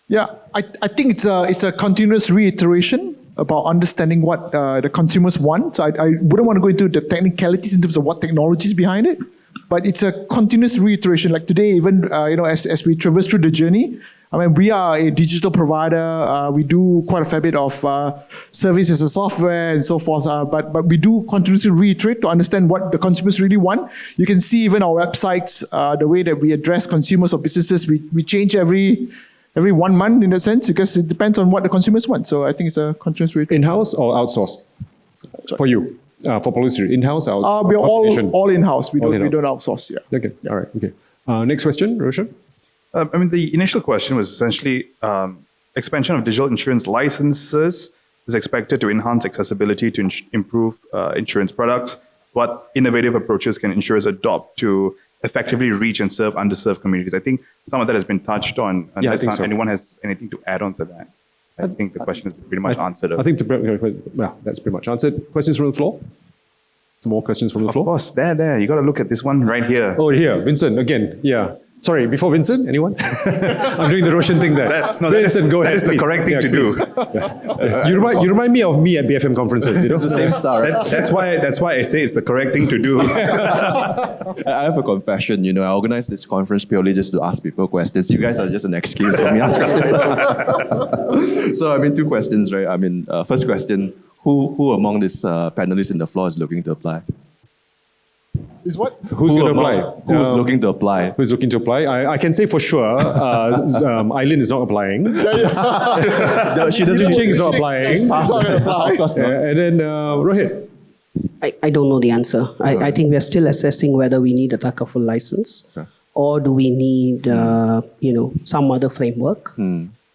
Yeah, I think it's a continuous reiteration about understanding what the consumers want. So I wouldn't want to go into the technicalities in terms of what technology is behind it, but it's a continuous reiteration. Like today, even as we traverse through the journey, I mean, we are a digital provider. We do quite a fair bit of service as a software and so forth. But we do continuously reiterate to understand what the consumers really want. You can see even our websites, the way that we address consumers or businesses, we change every 1 month in a sense because it depends on what the consumers want. So I think it's a continuous reiteration. In-house or outsourced? For you, for PolicyStreet, in-house or outsourced? We're all in-house. We don't outsource. Yeah. Okay. All right. Okay. Next question, Roshan. The initial question was essentially expansion of digital insurance licenses is expected to enhance accessibility to improve insurance products. What innovative approaches can insurers adopt to effectively reach and serve underserved communities? I think some of that has been touched on. Unless anyone has anything to add on to that. I think the question is pretty much answered. I think that's pretty much answered. Questions from the floor? Some more questions from the floor? Of course, there. You got to look at this one right here. Oh, here, Vincent, again. Yeah. Sorry, before Vincent, anyone? I'm doing the Roshan thing there. Vincent, go ahead. That is the correct thing to do. You remind me of me at BFM conferences, It's the same star. That's why I say it's the correct thing to do. I have a confession. I organized this conference purely just to ask people questions. You guys are just an excuse for me to ask questions. So, two questions, right? First question, who among these panelists in the floor is looking to apply? Is what? Who's going to apply? Who's looking to apply? Who's looking to apply? I can say for sure, Eileen is not applying. She doesn't. Ching is not applying. Of course not. And then Rohit. I don't know the answer. I think we're still assessing whether we need a takaful license or do we need, some other framework.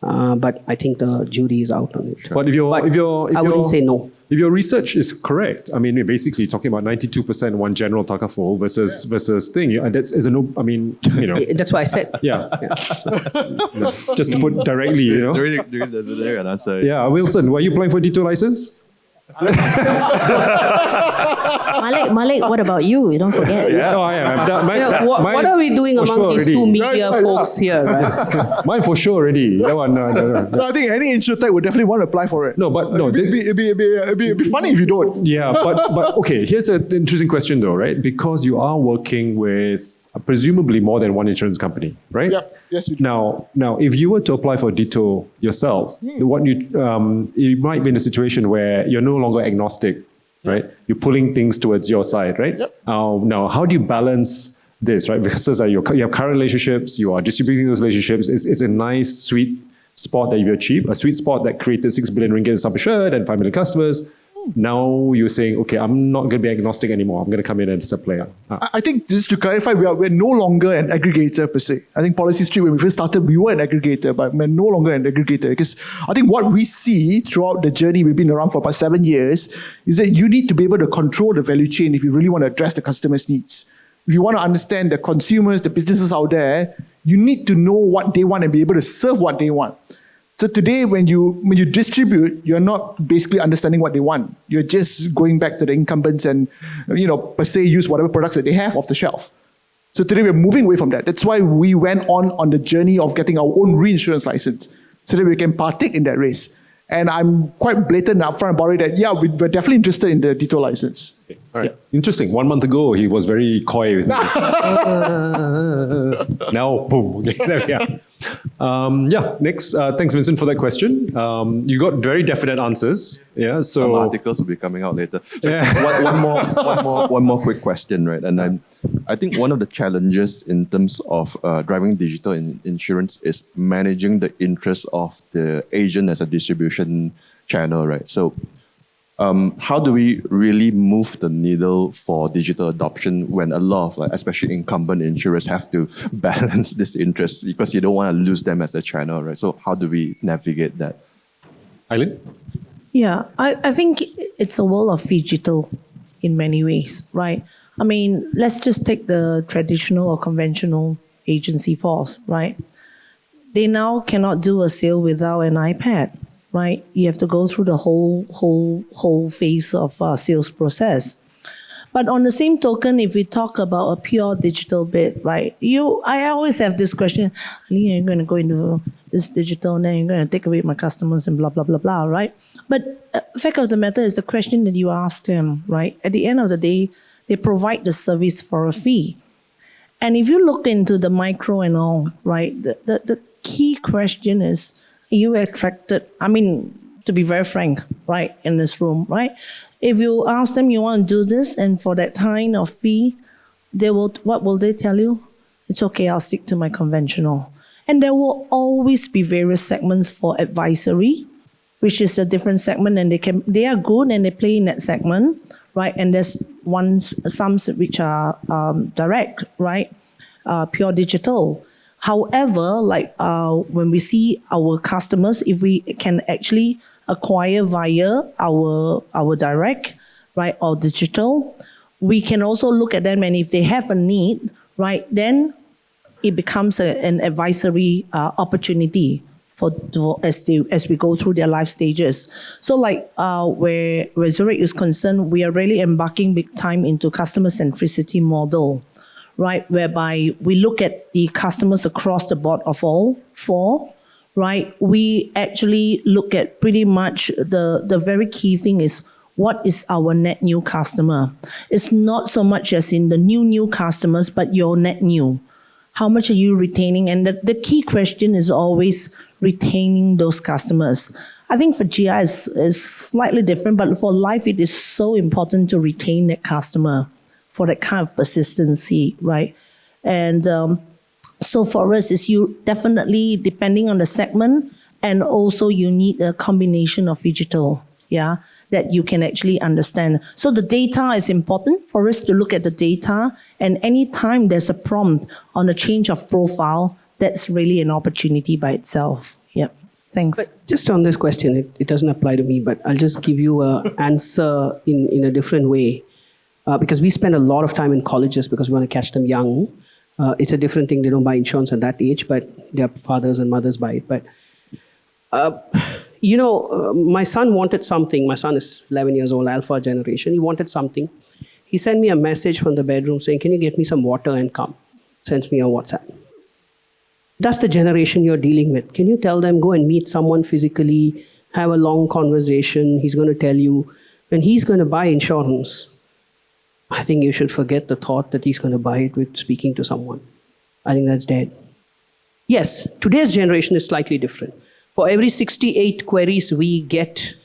But I think the jury is out on it. But I wouldn't say no. If your research is correct, we're basically talking about 92% one general takaful versus thing. And that's is a no. That's why I said. Yeah. Just to put directly, There an answer. Yeah, Wilson, were you applying for D2 license? Malek, what about you? You don't forget. No, I am. What are we doing among these two media folks here? Right? Mine for sure already. That one, no. I think any insurtech would definitely want to apply for it. No, but no. It'd be funny if you don't. Yeah, but okay. Here's an interesting question though, right? Because you are working with presumably more than one insurance company, right? Yeah. Yes, you do. Now, if you were to apply for DITO yourself, you might be in a situation where you're no longer agnostic, right? You're pulling things towards your side, right? Yep. Now, how do you balance this, right? Because you have current relationships, you are distributing those relationships. It's a nice, sweet spot that you've achieved, a sweet spot that created 6 billion ringgit in sum assured and 5 million customers. Now you're saying, okay, I'm not going to be agnostic anymore. I'm going to come in as a player. I think just to clarify, we're no longer an aggregator per se. I think PolicyStreet, when we first started, we were an aggregator, but we're no longer an aggregator. Because I think what we see throughout the journey, we've been around for about 7 years, is that you need to be able to control the value chain if you really want to address the customer's needs. If you want to understand the consumers, the businesses out there, you need to know what they want and be able to serve what they want. So today, when you distribute, you're not basically understanding what they want. You're just going back to the incumbents and, per se, use whatever products that they have off the shelf. So today, we're moving away from that. That's why we went on the journey of getting our own reinsurance license, so that we can partake in that race. And I'm quite blatant and upfront about it that, yeah, we're definitely interested in the DITO license. Okay. All right. Yeah. Interesting. 1 month ago, he was very coy with me. Now, boom. Okay, there we are. Next. Thanks, Vincent, for that question. You got very definite answers. Yeah. So some articles will be coming out later. So one more quick question, right? And I think one of the challenges in terms of driving digital insurance is managing the interest of the agent as a distribution channel, right? So how do we really move the needle for digital adoption when a lot of, especially incumbent insurers, have to balance this interest because you don't want to lose them as a channel, right? So how do we navigate that? Eileen? Yeah, I think it's a world of digital in many ways, right? I mean, let's just take the traditional or conventional agency force, right? They now cannot do a sale without an iPad, right? You have to go through the whole phase of sales process. But on the same token, if we talk about a pure digital bit, right? I always have this question: you're going to go into this digital, and then you're going to take away my customers and blah blah blah blah, right? But fact of the matter is the question that you asked them, right? At the end of the day, they provide the service for a fee. And if you look into the micro and all, right, the key question is, are you attracted? I mean, to be very frank, right, in this room, right? If you ask them you want to do this and for that kind of fee, what will they tell you? It's okay, I'll stick to my conventional. And there will always be various segments for advisory, which is a different segment, and they are good and they play in that segment, right? And there's some which are direct, right? Pure digital. However, when we see our customers, if we can actually acquire via our direct, right, or digital, we can also look at them, and if they have a need, right, then it becomes an advisory opportunity as we go through their life stages. So where Zurich is concerned, we are really embarking big time into customer centricity model, right? Whereby we look at the customers across the board of all four, right? We actually look at pretty much the very key thing is, what is our net new customer? It's not so much as in the new customers, but your net new. How much are you retaining? And the key question is always retaining those customers. I think for GI is slightly different, but for life, it is so important to retain that customer for that kind of persistency, right? And so for us, is you definitely, depending on the segment, and also you need a combination of digital, yeah, that you can actually understand. So the data is important for us to look at the data, and anytime there's a prompt on a change of profile, that's really an opportunity by itself. Yep. Thanks. But just on this question, it doesn't apply to me, but I'll just give you an answer in a different way. Because we spend a lot of time in colleges because we want to catch them young. It's a different thing. They don't buy insurance at that age, but their fathers and mothers buy it. But, my son wanted something. My son is 11 years old, alpha generation. He wanted something. He sent me a message from the bedroom saying, can you get me some water and come? Sends me a WhatsApp. That's the generation you're dealing with. Can you tell them, go and meet someone physically, have a long conversation. He's going to tell you. When he's going to buy insurance, I think you should forget the thought that he's going to buy it with speaking to someone. I think that's dead. Yes, today's generation is slightly different. For every 68 queries we get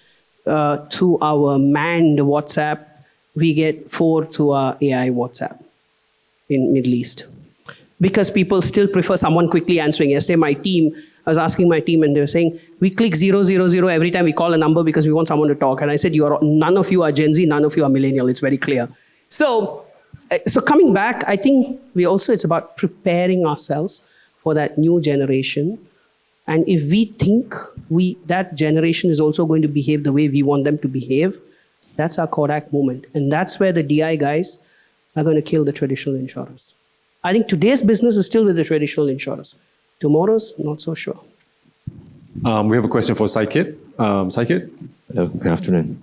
through our manned WhatsApp, we get 4 through our AI WhatsApp in Middle East. Because people still prefer someone quickly answering. Yesterday, my team, I was asking my team and they were saying, we click 000 every time we call a number because we want someone to talk. And I said, none of you are Gen Z, none of you are millennial. It's very clear. So coming back, I think it's about preparing ourselves for that new generation. And if we think that generation is also going to behave the way we want them to behave, that's our Kodak moment. And that's where the DI guys are going to kill the traditional insurers. I think today's business is still with the traditional insurers. Tomorrow's, not so sure. We have a question for Saikit. Saikit? Hello, good afternoon.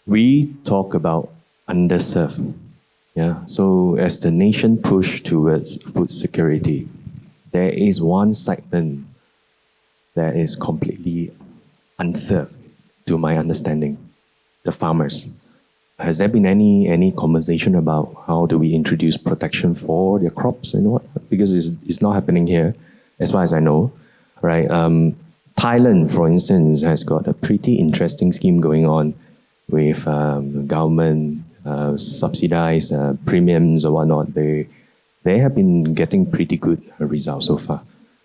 We talk about underserved. Yeah. So as the nation push towards food security, there is one segment that is completely unserved, to my understanding, the farmers. Has there been any conversation about how do we introduce protection for their crops and what? Because it's not happening here, as far as I know, right? Thailand, for instance, has got a pretty interesting scheme going on with government subsidized premiums or whatnot. They have been getting pretty good results so far.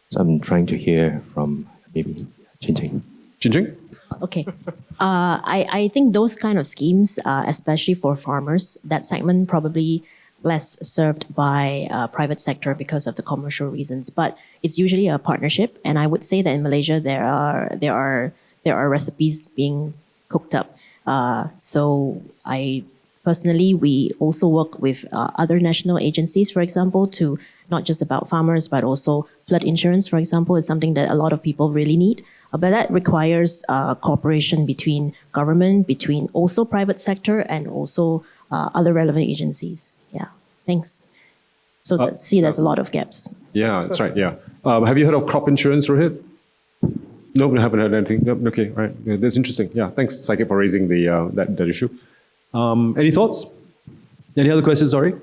So I'm trying to hear from maybe Ching. Ching? Okay. I think those kind of schemes, especially for farmers, that segment probably less served by private sector because of the commercial reasons. But it's usually a partnership, and I would say that in Malaysia there are recipes being cooked up. So personally, we also work with other national agencies, for example, to not just about farmers, but also flood insurance, for example, is something that a lot of people really need. But that requires cooperation between government, between also private sector, and also other relevant agencies. Yeah, thanks. So there's a lot of gaps. Yeah, that's right, yeah. Have you heard of crop insurance, Rohit? No, I haven't heard anything. No, okay, right. Yeah, that's interesting. Yeah, thanks, Saikit, for raising that issue. Any thoughts? Any other questions, sorry?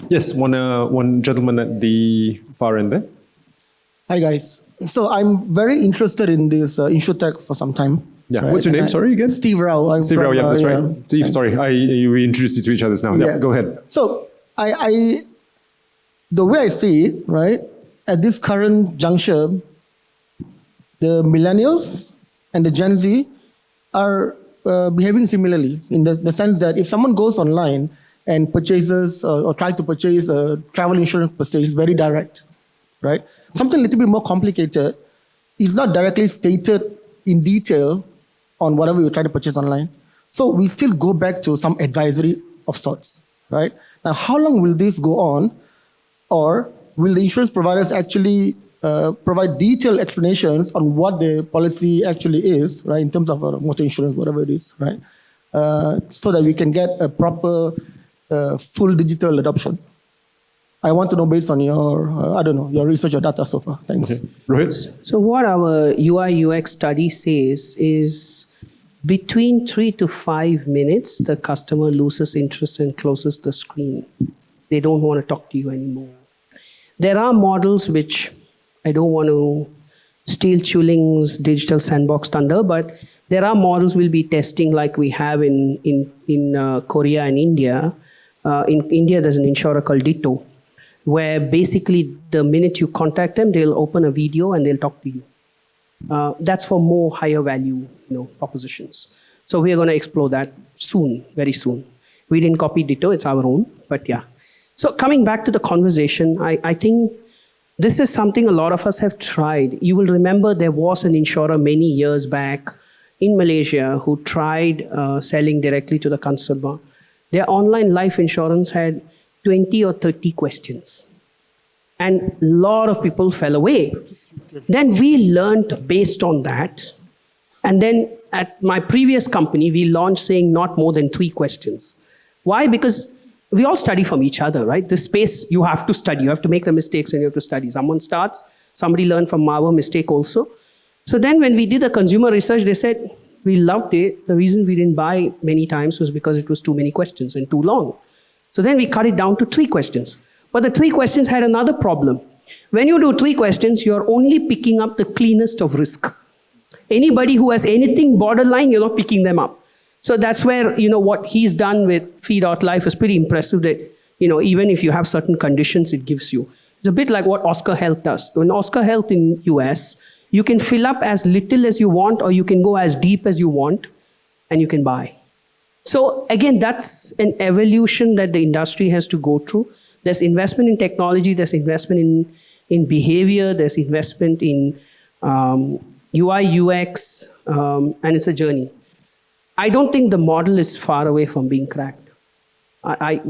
Yes, one gentleman at the far end there. Hi, guys. So I'm very interested in this InsurTech for some time. Yeah, right? What's your name, sorry, again? Steve Rao. Steve Rao, yeah, that's right. Steve, thanks. sorry, we introduced you to each other now. Yeah, go ahead. So the way I see it, right, at this current juncture, the millennials and the Gen Z are behaving similarly in the sense that if someone goes online and purchases or tries to purchase travel insurance per se, it's very direct, right? Something a little bit more complicated is not directly stated in detail on whatever you try to purchase online. So we still go back to some advisory of sorts, right? Now, how long will this go on? Or will the insurance providers actually provide detailed explanations on what the policy actually is, right, in terms of motor insurance, whatever it is, right, so that we can get a proper full digital adoption? I want to know based on your, your research or data so far. Thanks. Okay. Rohit? So what our UI UX study says is between 3 to 5 minutes, the customer loses interest and closes the screen. They don't want to talk to you anymore. There are models which I don't want to steal Chuling's digital sandbox thunder, but there are models we'll be testing like we have in Korea and India. In India, there's an insurer called Ditto, where basically the minute you contact them, they'll open a video and they'll talk to you. That's for more higher value propositions. So we are going to explore that soon, very soon. We didn't copy Ditto, it's our own, but yeah. So coming back to the conversation, I think this is something a lot of us have tried. You will remember there was an insurer many years back in Malaysia who tried selling directly to the consumer. Their online life insurance had 20 or 30 questions. And a lot of people fell away. Then we learned based on that. And then at my previous company, we launched saying not more than 3 questions. Why? Because we all study from each other, right? This space, you have to study. You have to make the mistakes and you have to study. Someone starts, somebody learned from our mistake also. So then when we did the consumer research, they said, we loved it. The reason we didn't buy many times was because it was too many questions and too long. So then we cut it down to 3 questions. But the 3 questions had another problem. When you do 3 questions, you're only picking up the cleanest of risk. Anybody who has anything borderline, you're not picking them up. So that's where, what he's done with Fee.Life is pretty impressive that, even if you have certain conditions, it gives you. It's a bit like what Oscar Health does. In Oscar Health in US, you can fill up as little as you want, or you can go as deep as you want, and you can buy. So again, that's an evolution that the industry has to go through. There's investment in technology, there's investment in behavior, there's investment in UI, UX, and it's a journey. I don't think the model is far away from being cracked. I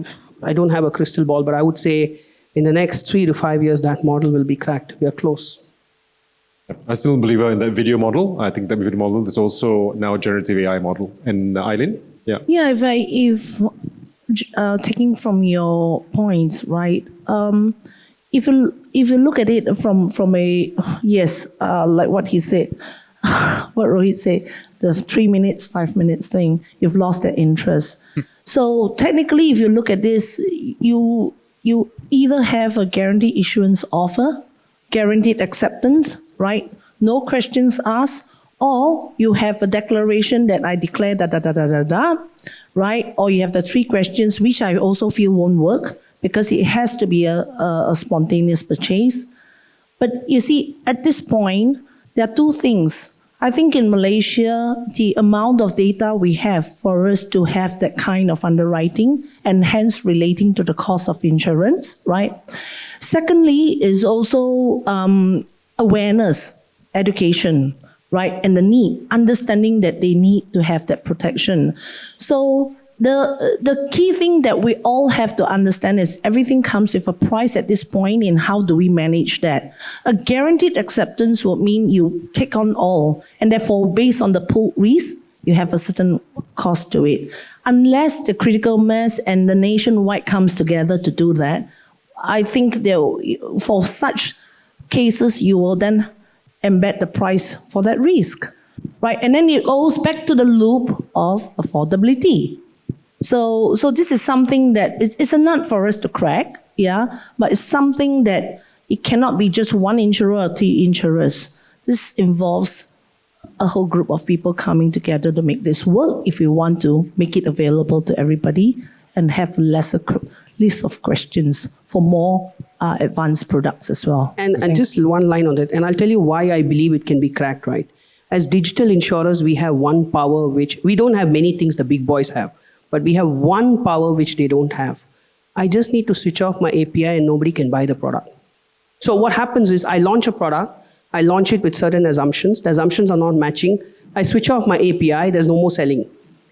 don't have a crystal ball, but I would say in the next 3 to 5 years, that model will be cracked. We are close. I still believe in the video model. I think the video model is also now a generative AI model. And Eileen? Yeah. Yeah, if taking from your points, right? If you look at it from a like what he said, what Rohit said, the 3 minutes, 5 minutes thing, you've lost that interest. So technically, if you look at this, you either have a guaranteed issuance offer, guaranteed acceptance, right? No questions asked, or you have a declaration that I declare right? Or you have the 3 questions, which I also feel won't work because it has to be a spontaneous purchase. But you see, at this point, there are 2 things. I think in Malaysia, the amount of data we have for us to have that kind of underwriting and hence relating to the cost of insurance, right? Secondly is also awareness, education, right? And the need, understanding that they need to have that protection. So the key thing that we all have to understand is everything comes with a price at this point, and how do we manage that? A guaranteed acceptance would mean you take on all, and therefore based on the pooled risk, you have a certain cost to it. Unless the critical mass and the nationwide comes together to do that, I think for such cases, you will then embed the price for that risk, right? And then it goes back to the loop of affordability. So this is something that it's a nut for us to crack, yeah, but it's something that it cannot be just one insurer or 2 insurers. This involves a whole group of people coming together to make this work if we want to make it available to everybody and have lesser list of questions for more advanced products as well. And just one line on that, and I'll tell you why I believe it can be cracked, right? As digital insurers, we have one power which we don't have many things the big boys have, but we have one power which they don't have. I just need to switch off my API and nobody can buy the product. So what happens is I launch a product, I launch it with certain assumptions. The assumptions are not matching. I switch off my API, there's no more selling.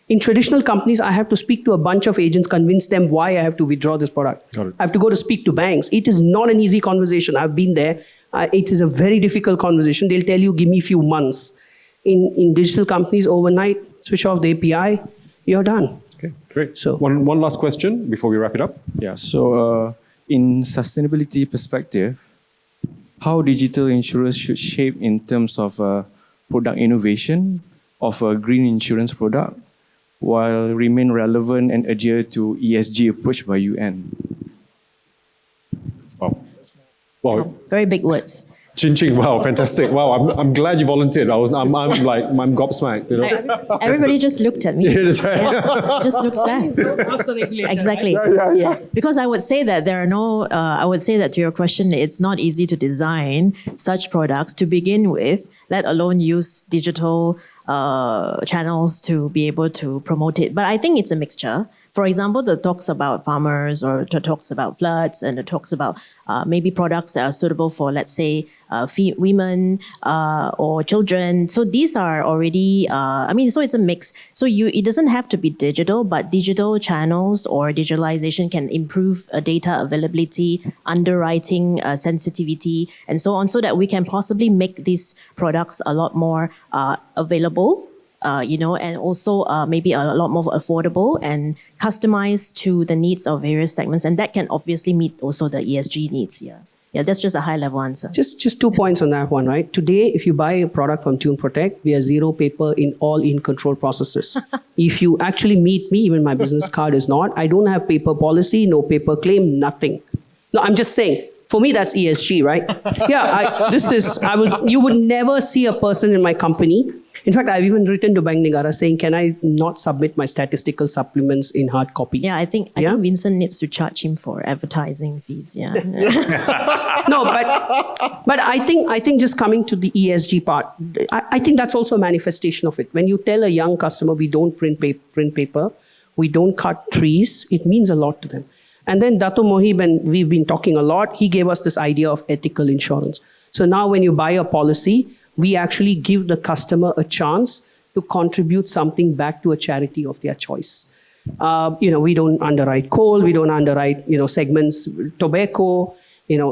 In traditional companies, I have to speak to a bunch of agents, convince them why I have to withdraw this product. I have to go to speak to banks. It is not an easy conversation. I've been there. It is a very difficult conversation. They'll tell you, give me a few months. In digital companies, overnight, switch off the API, you're done. Okay, great. So one last question before we wrap it up. Yeah, so in sustainability perspective, how digital insurers should shape in terms of product innovation of a green insurance product while remain relevant and adhere to ESG approach by UN? Wow. Very big words. Ching, wow, fantastic. Wow, I'm glad you volunteered. I'm gobsmacked, you know. Everybody just looked at me. Yeah, that's right. Yeah, just looks back. Exactly. Yeah. Because I would say that there are no, I would say that to your question, it's not easy to design such products to begin with, let alone use digital channels to be able to promote it. But I think it's a mixture. For example, the talks about farmers, or the talks about floods, and the talks about maybe products that are suitable for, let's say, women or children. So these are already, so it's a mix. So it doesn't have to be digital, but digital channels or digitalization can improve data availability, underwriting sensitivity, and so on, so that we can possibly make these products a lot more available. And also maybe a lot more affordable and customized to the needs of various segments. And that can obviously meet also the ESG needs. Yeah, that's just a high level answer. Just 2 points on that one, right? Today, if you buy a product from Tune Protect, we are zero paper in all in-control processes. If you actually meet me, even my business card is not, I don't have paper policy, no paper claim, nothing. No, I'm just saying, for me, that's ESG, right? Yeah, you would never see a person in my company In fact, I've even written to Bank Negara saying, can I not submit my statistical supplements in hard copy? Yeah, I think Vincent needs to charge him for advertising fees. Yeah. No, but I think just coming to the ESG part, I think that's also a manifestation of it. When you tell a young customer we don't print paper, we don't cut trees, it means a lot to them. And then Dato Mohib, and we've been talking a lot, he gave us this idea of ethical insurance. So now when you buy a policy, we actually give the customer a chance to contribute something back to a charity of their choice. We don't underwrite coal, we don't underwrite, segments, tobacco,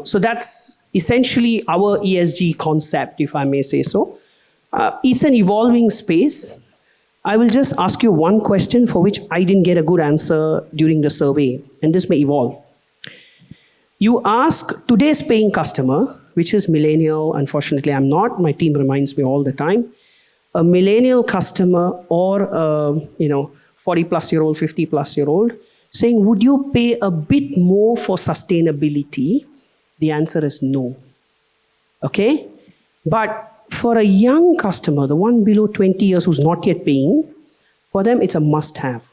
so that's essentially our ESG concept, if I may say so. It's an evolving space. I will just ask you one question for which I didn't get a good answer during the survey, and this may evolve. You ask today's paying customer, which is millennial. Unfortunately, I'm not. My team reminds me all the time. A millennial customer or 40-plus-year-old, 50-plus-year-old saying, would you pay a bit more for sustainability? The answer is no. Okay? But for a young customer, the one below 20 years who's not yet paying, for them, it's a must-have.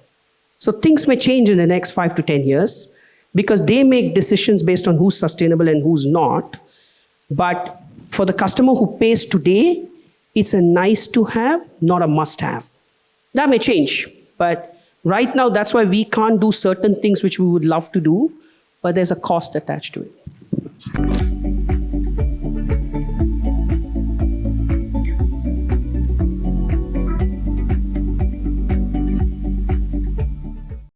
So things may change in the next 5 to 10 years because they make decisions based on who's sustainable and who's not. But for the customer who pays today, it's a nice to have, not a must have. That may change, but right now, that's why we can't do certain things which we would love to do, but there's a cost attached to it.